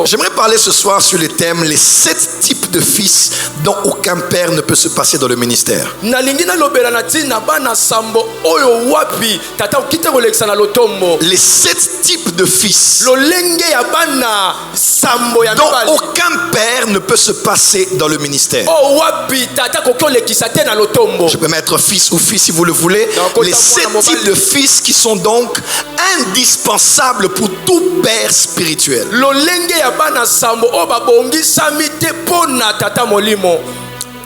J'aimerais parler ce soir sur le thème les 7 types de fils dont aucun père ne peut se passer dans le ministère. Les 7 types de fils dont aucun père ne peut se passer dans le ministère. Je peux mettre fils ou fille si vous le voulez. Les 7 types de fils qui sont donc indispensables pour tout père spirituel.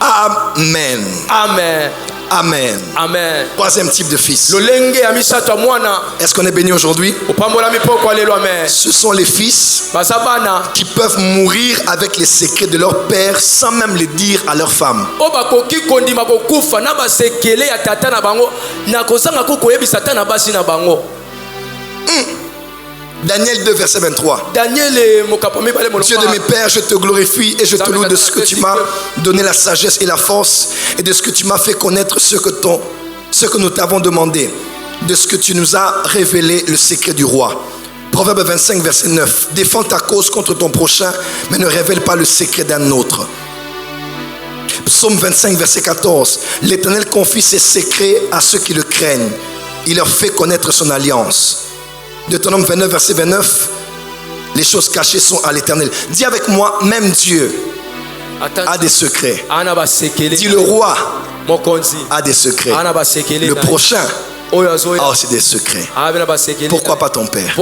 Amen. Amen. Amen. Amen. Troisième type de fils. Est-ce qu'on est béni aujourd'hui? Ce sont les fils qui peuvent mourir avec les secrets de leur père sans même les dire à leur femme. Daniel 2 verset 23. Dieu de mes pères, je te glorifie et je te loue de ce que tu m'as donné la sagesse et la force et de ce que tu m'as fait connaître ce que nous t'avons demandé, de ce que tu nous as révélé le secret du roi. Proverbe 25 verset 9. Défends ta cause contre ton prochain, mais ne révèle pas le secret d'un autre. Psaume 25 verset 14. L'Éternel confie ses secrets à ceux qui le craignent. Il leur fait connaître son alliance. Deutéronome 29 verset 29. Les choses cachées sont à l'Éternel. Dis avec moi, même Dieu a des secrets. Dis le roi a des secrets. Le prochain a aussi des secrets. Pourquoi pas ton père?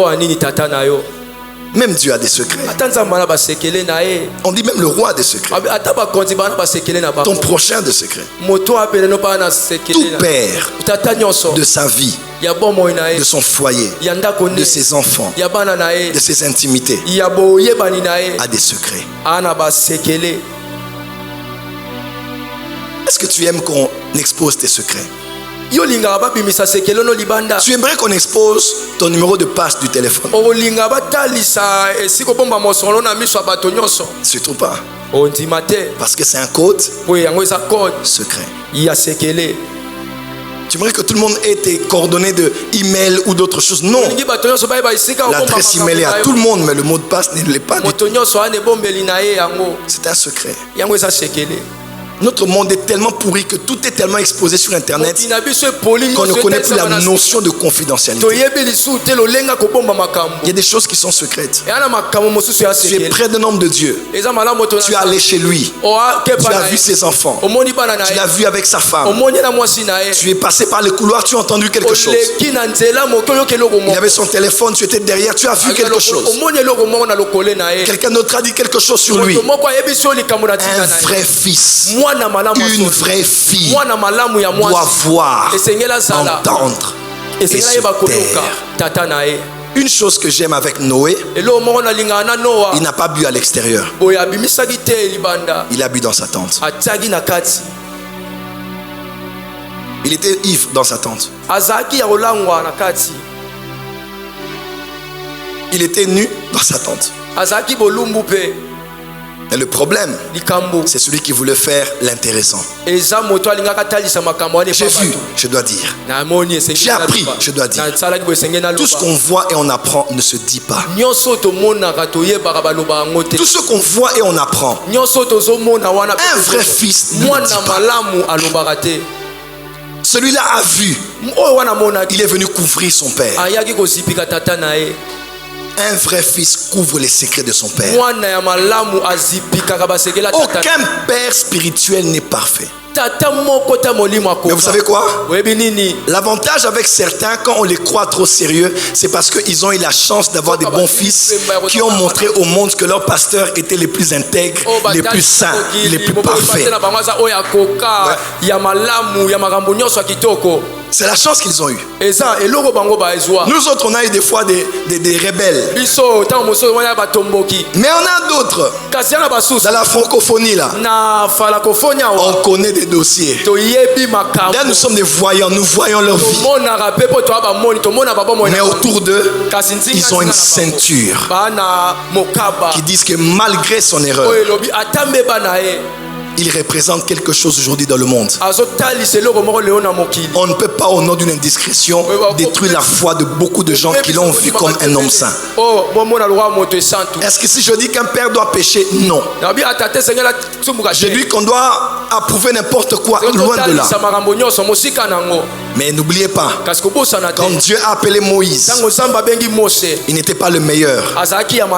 Même Dieu a des secrets. On dit même le roi a des secrets. Ton prochain a des secrets. Tout père de sa vie, de son foyer, de ses enfants, de ses intimités, a des secrets. Est-ce que tu aimes qu'on expose tes secrets? Tu aimerais qu'on expose ton numéro de passe du téléphone? Surtout pas. Parce que c'est un code secret. Tu aimerais que tout le monde ait tes coordonnées de email ou d'autres choses? Non. L'adresse email est à tout le monde, mais le mot de passe ne l'est pas du tout. C'est un secret. Notre monde est tellement pourri que tout est tellement exposé sur Internet qu'on ne connaît plus la notion de confidentialité. Il y a des choses qui sont secrètes. Tu es près d'un homme de Dieu. Tu es allé chez lui. Tu as vu ses enfants. Tu l'as vu avec sa femme. Tu es passé par le couloir, tu as entendu quelque chose. Il avait son téléphone, tu étais derrière, tu as vu quelque chose. Quelqu'un d'autre a dit quelque chose sur lui. Un vrai fils, une vraie fille doit voir, entendre et se taire. Une chose que j'aime avec Noé, il n'a pas bu à l'extérieur. Il a bu dans sa tente. Il était ivre dans sa tente. Il était nu dans sa tente. Et le problème, c'est celui qui voulait faire l'intéressant. J'ai vu, je dois dire. J'ai appris, je dois dire. Tout ce qu'on voit et on apprend ne se dit pas. Tout ce qu'on voit et on apprend, un vrai fils ne dit pas. Celui-là a vu. Il est venu couvrir son père. Un vrai fils couvre les secrets de son père. Aucun père spirituel n'est parfait. Mais vous savez quoi? L'avantage avec certains, quand on les croit trop sérieux, c'est parce qu'ils ont eu la chance d'avoir des bons fils qui ont montré au monde que leurs pasteurs étaient les plus intègres, les plus saints, les plus parfaits. C'est la chance qu'ils ont eue. Nous autres, on a eu des fois des rebelles. Mais on a d'autres. Dans la francophonie, là, on connaît des dossiers. Là, nous sommes des voyants. Nous voyons leur vie. Mais autour d'eux, ils ont une ceinture qui disent que malgré son erreur, il représente quelque chose aujourd'hui dans le monde. On ne peut pas, au nom d'une indiscrétion, détruire la foi de beaucoup de gens qui l'ont vu comme un homme saint. Est-ce que si je dis qu'un père doit pécher? Non. Je dis qu'on doit approuver n'importe quoi, loin de là. Mais n'oubliez pas, quand Dieu a appelé Moïse, il n'était pas le meilleur.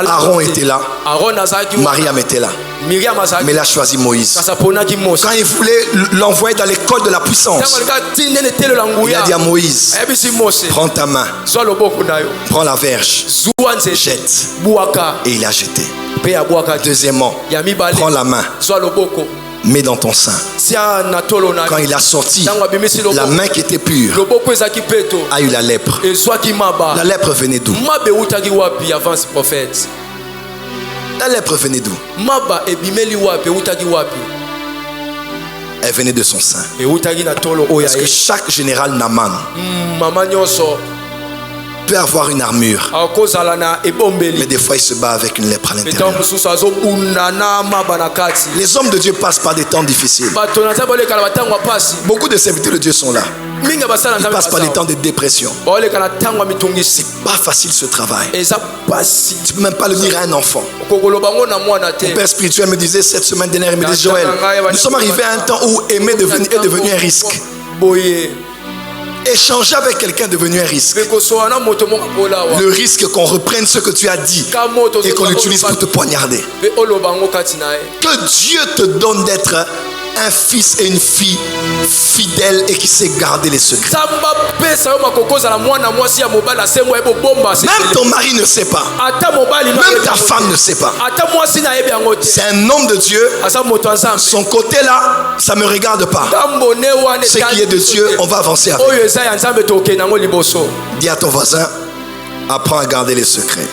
Aaron était là, Mariam était là, mais il a choisi Moïse. Quand il voulait l'envoyer dans l'école de la puissance, il a dit à Moïse, prends ta main, prends la verge, jette. Et il a jeté. Deuxièmement, prends la main, mets dans ton sein. Quand il a sorti, la main qui était pure a eu la lèpre. La lèpre venait d'où? La lèpre venait d'où? Elle venait de son sein. Parce que chaque général Naaman peut avoir une armure, mais des fois il se bat avec une lèpre à l'intérieur. Les hommes de Dieu passent par des temps difficiles. Beaucoup de serviteurs de Dieu sont là. Ils passent par des temps de dépression. C'est pas facile ce travail. Tu ne peux même pas le dire à un enfant. Mon père spirituel me disait cette semaine dernière, il me dit, Joël, nous sommes arrivés à un temps où aimer est devenu un risque. Échanger avec quelqu'un est devenu un risque. Le risque qu'on reprenne ce que tu as dit et qu'on l'utilise pour te poignarder. Que Dieu te donne d'être un fils et une fille fidèles et qui sait garder les secrets. Même ton mari ne sait pas. Même ta femme ne sait pas. C'est un homme de Dieu. Son côté là, ça ne me regarde pas. Ce qui est de Dieu, on va avancer avec. Dis à ton voisin, apprends à garder les secrets.